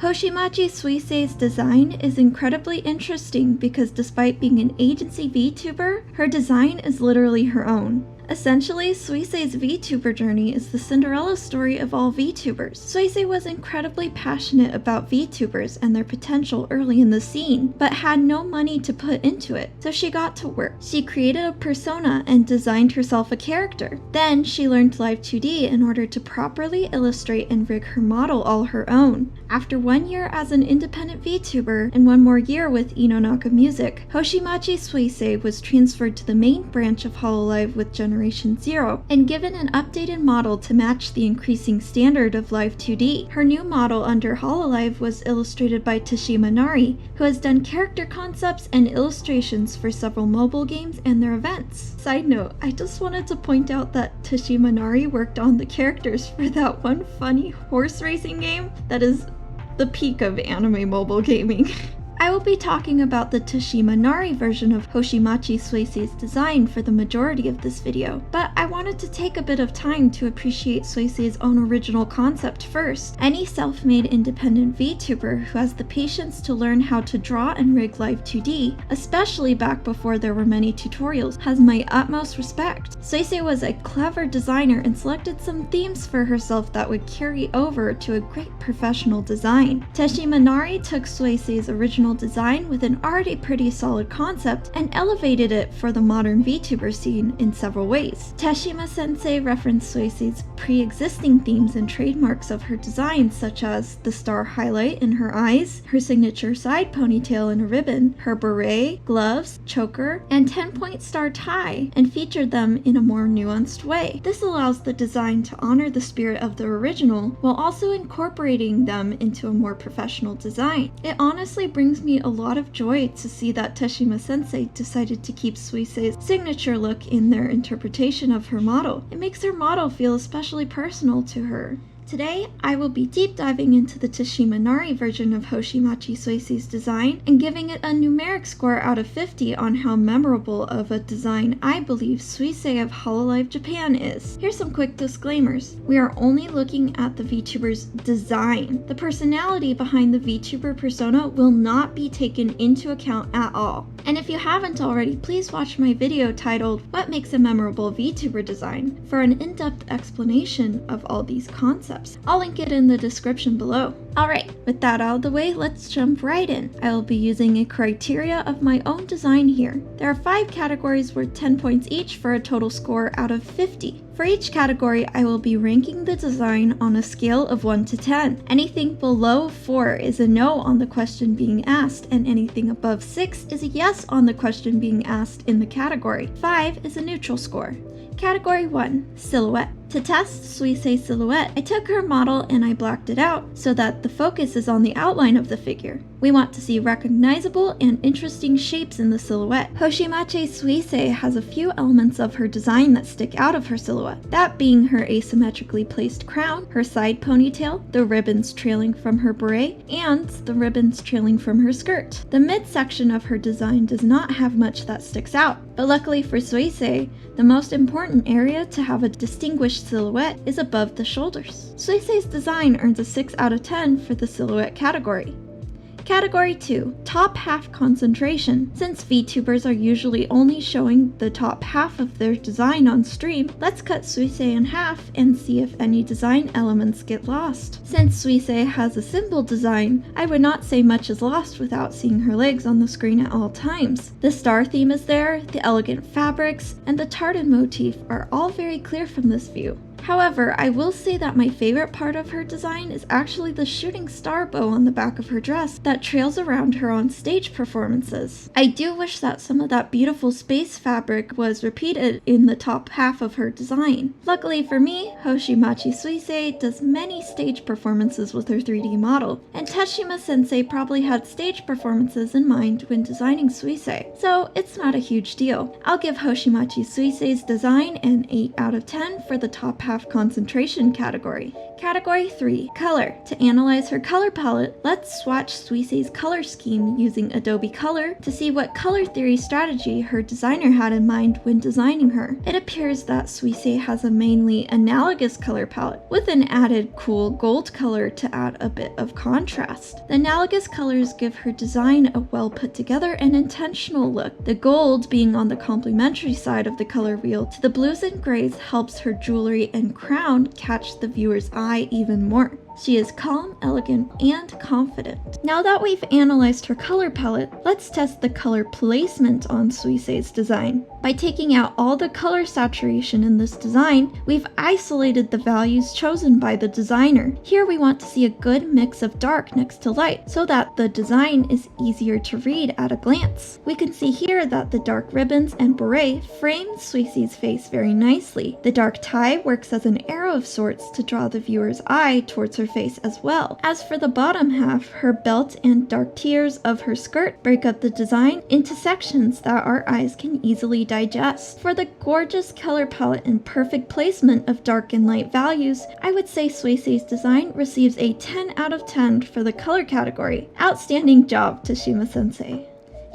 Hoshimachi Suisei's design is incredibly interesting because despite being an agency VTuber, her design is literally her own. Essentially, Suisei's VTuber journey is the Cinderella story of all VTubers. Suisei was incredibly passionate about VTubers and their potential early in the scene, but had no money to put into it, so she got to work. She created a persona and designed herself a character. Then she learned Live 2D in order to properly illustrate and rig her model all her own. After 1 year as an independent VTuber and 1 more year with Inonaka Music, Hoshimachi Suisei was transferred to the main branch of Hololive with Generation 0 and given an updated model to match the increasing standard of Live 2D. Her new model under Hololive was illustrated by Teshima Nari, who has done character concepts and illustrations for several mobile games and their events. Side note, I just wanted to point out that Teshima Nari worked on the characters for that one funny horse racing game that is the peak of anime mobile gaming. I will be talking about the Teshima Nari version of Hoshimachi Suisei's design for the majority of this video, but I wanted to take a bit of time to appreciate Suisei's own original concept first. Any self-made independent VTuber who has the patience to learn how to draw and rig Live 2D, especially back before there were many tutorials, has my utmost respect. Suisei was a clever designer and selected some themes for herself that would carry over to a great professional design. Teshima Nari took Suisei's original design with an already pretty solid concept and elevated it for the modern VTuber scene in several ways. Teshima Sensei referenced Suisei's pre-existing themes and trademarks of her design, such as the star highlight in her eyes, her signature side ponytail in a ribbon, her beret, gloves, choker, and 10-point star tie, and featured them in a more nuanced way. This allows the design to honor the spirit of the original while also incorporating them into a more professional design. It honestly brings me a lot of joy to see that Teshima Sensei decided to keep Suisei's signature look in their interpretation of her model. It makes her model feel especially personal to her. Today, I will be deep diving into the Teshima Nari version of Hoshimachi Suisei's design and giving it a numeric score out of 50 on how memorable of a design I believe Suisei of Hololive Japan is. Here's some quick disclaimers. We are only looking at the VTuber's design. The personality behind the VTuber persona will not be taken into account at all. And if you haven't already, please watch my video titled What Makes a Memorable VTuber Design for an in-depth explanation of all these concepts. I'll link it in the description below. Alright, with that out of the way, let's jump right in. I will be using a criteria of my own design here. There are 5 categories worth 10 points each for a total score out of 50. For each category, I will be ranking the design on a scale of 1 to 10. Anything below 4 is a no on the question being asked, and anything above 6 is a yes on the question being asked in the category. 5 is a neutral score. Category 1, Silhouette. To test Suisei's silhouette, I took her model and I blacked it out so that the focus is on the outline of the figure. We want to see recognizable and interesting shapes in the silhouette. Hoshimachi Suisei has a few elements of her design that stick out of her silhouette, that being her asymmetrically placed crown, her side ponytail, the ribbons trailing from her beret, and the ribbons trailing from her skirt. The midsection of her design does not have much that sticks out, but luckily for Suisei, the most important area to have a distinguished silhouette is above the shoulders. Suisei's design earns a 6 out of 10 for the silhouette category. Category 2, Top Half Concentration. Since VTubers are usually only showing the top half of their design on stream, let's cut Suisei in half and see if any design elements get lost. Since Suisei has a simple design, I would not say much is lost without seeing her legs on the screen at all times. The star theme is there, the elegant fabrics, and the tartan motif are all very clear from this view. However, I will say that my favorite part of her design is actually the shooting star bow on the back of her dress that trails around her on stage performances. I do wish that some of that beautiful space fabric was repeated in the top half of her design. Luckily for me, Hoshimachi Suisei does many stage performances with her 3D model, and Teshima Sensei probably had stage performances in mind when designing Suisei, so it's not a huge deal. I'll give Hoshimachi Suisei's design an 8 out of 10 for the top half concentration category. Category 3, Color. To analyze her color palette, let's swatch Suisei's color scheme using Adobe Color to see what color theory strategy her designer had in mind when designing her. It appears that Suisei has a mainly analogous color palette, with an added cool gold color to add a bit of contrast. contrast. The analogous colors give her design a well put together and intentional look. The gold being on the complementary side of the color wheel to the blues and grays helps her jewelry and crown catch the viewer's eye even more. She is calm, elegant, and confident. Now that we've analyzed her color palette, let's test the color placement on Suisei's design. By taking out all the color saturation in this design, we've isolated the values chosen by the designer. Here we want to see a good mix of dark next to light, so that the design is easier to read at a glance. We can see here that the dark ribbons and beret frame Suisei's face very nicely. The dark tie works as an arrow of sorts to draw the viewer's eye towards her face as well. As for the bottom half, her belt and dark tiers of her skirt break up the design into sections that our eyes can easily digest. For the gorgeous color palette and perfect placement of dark and light values, I would say Suisei's design receives a 10 out of 10 for the color category. Outstanding job, Teshima Sensei.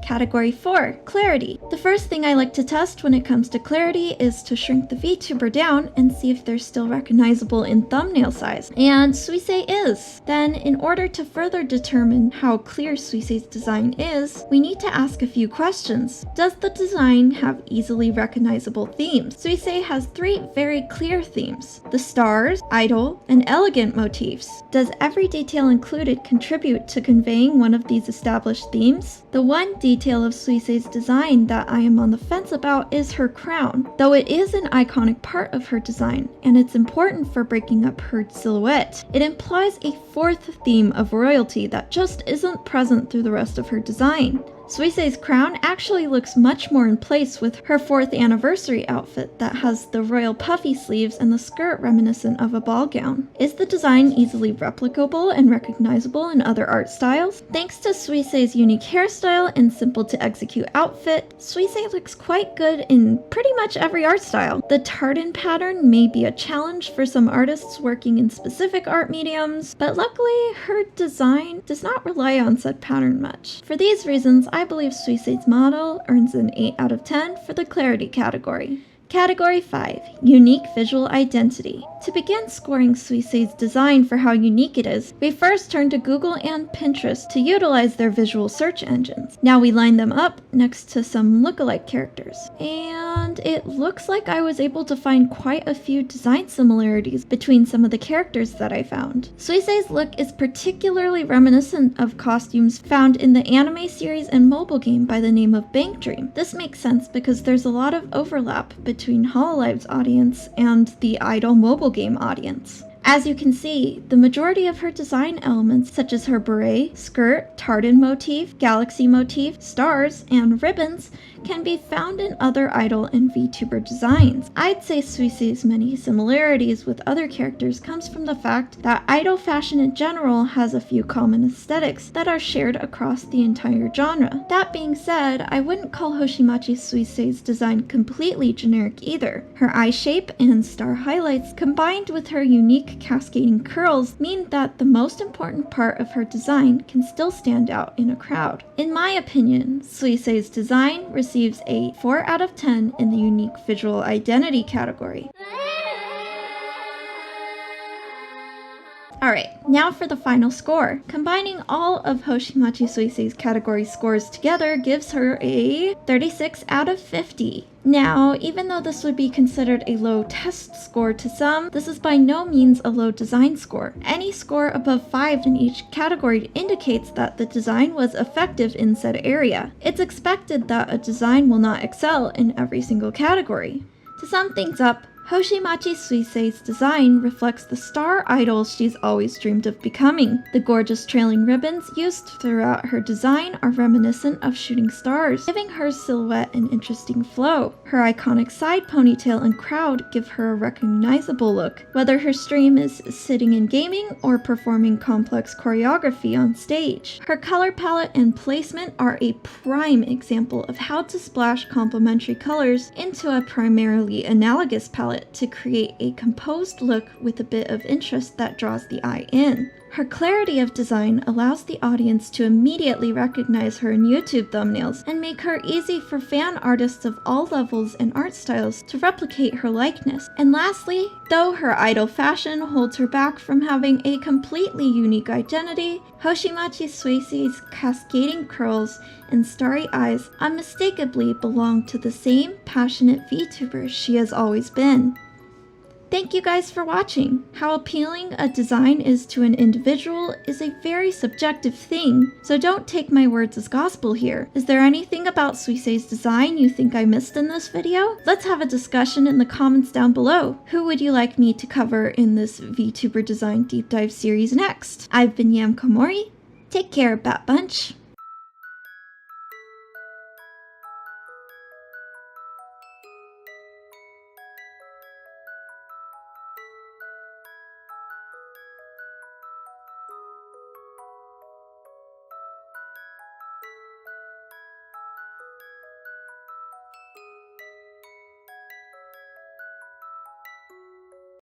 Category 4, clarity. The first thing I like to test when it comes to clarity is to shrink the VTuber down and see if they're still recognizable in thumbnail size. And Suisei is. Then, in order to further determine how clear Suisei's design is, we need to ask a few questions. Does the design have easily recognizable themes? Suisei has 3 very clear themes: the stars, idol, and elegant motifs. Does every detail included contribute to conveying one of these established themes? The one detail of Suisei's design that I am on the fence about is her crown. Though it is an iconic part of her design, and it's important for breaking up her silhouette, it implies a 4th theme of royalty that just isn't present through the rest of her design. Suisei's crown actually looks much more in place with her 4th anniversary outfit that has the royal puffy sleeves and the skirt reminiscent of a ball gown. Is the design easily replicable and recognizable in other art styles? Thanks to Suisei's unique hairstyle and simple to execute outfit, Suisei looks quite good in pretty much every art style. The tartan pattern may be a challenge for some artists working in specific art mediums, but luckily her design does not rely on said pattern much. For these reasons, I believe Suisei's model earns an 8 out of 10 for the clarity category. Category 5, Unique Visual Identity. To begin scoring Suisei's design for how unique it is, we first turn to Google and Pinterest to utilize their visual search engines. Now we line them up next to some lookalike characters, and it looks like I was able to find quite a few design similarities between some of the characters that I found. Suisei's look is particularly reminiscent of costumes found in the anime series and mobile game by the name of Bank Dream. This makes sense because there's a lot of overlap between Hololive's audience and the Idol mobile game audience. As you can see, the majority of her design elements, such as her beret, skirt, tartan motif, galaxy motif, stars, and ribbons, can be found in other Idol and VTuber designs. I'd say Suisei's many similarities with other characters comes from the fact that Idol fashion in general has a few common aesthetics that are shared across the entire genre. That being said, I wouldn't call Hoshimachi Suisei's design completely generic either. Her eye shape and star highlights, combined with her unique cascading curls, mean that the most important part of her design can still stand out in a crowd. In my opinion, Suisei's design receives a 4 out of 10 in the unique visual identity category. Alright, now for the final score. Combining all of Hoshimachi Suisei's category scores together gives her a 36 out of 50. Now, even though this would be considered a low test score to some, this is by no means a low design score. Any score above 5 in each category indicates that the design was effective in said area. It's expected that a design will not excel in every single category. To sum things up, Hoshimachi Suisei's design reflects the star idol she's always dreamed of becoming. The gorgeous trailing ribbons used throughout her design are reminiscent of shooting stars, giving her silhouette an interesting flow. Her iconic side ponytail and crowd give her a recognizable look, whether her stream is sitting and gaming or performing complex choreography on stage. Her color palette and placement are a prime example of how to splash complementary colors into a primarily analogous palette to create a composed look with a bit of interest that draws the eye in. Her clarity of design allows the audience to immediately recognize her in YouTube thumbnails and make her easy for fan artists of all levels and art styles to replicate her likeness. And lastly, though her idol fashion holds her back from having a completely unique identity, Hoshimachi Suisei's cascading curls and starry eyes unmistakably belong to the same passionate VTuber she has always been. Thank you guys for watching. How appealing a design is to an individual is a very subjective thing, so don't take my words as gospel here. Is there anything about Suisei's design you think I missed in this video? Let's have a discussion in the comments down below. Who would you like me to cover in this VTuber Design Deep Dive series next? I've been Yam Komori. Take care, Bat Bunch.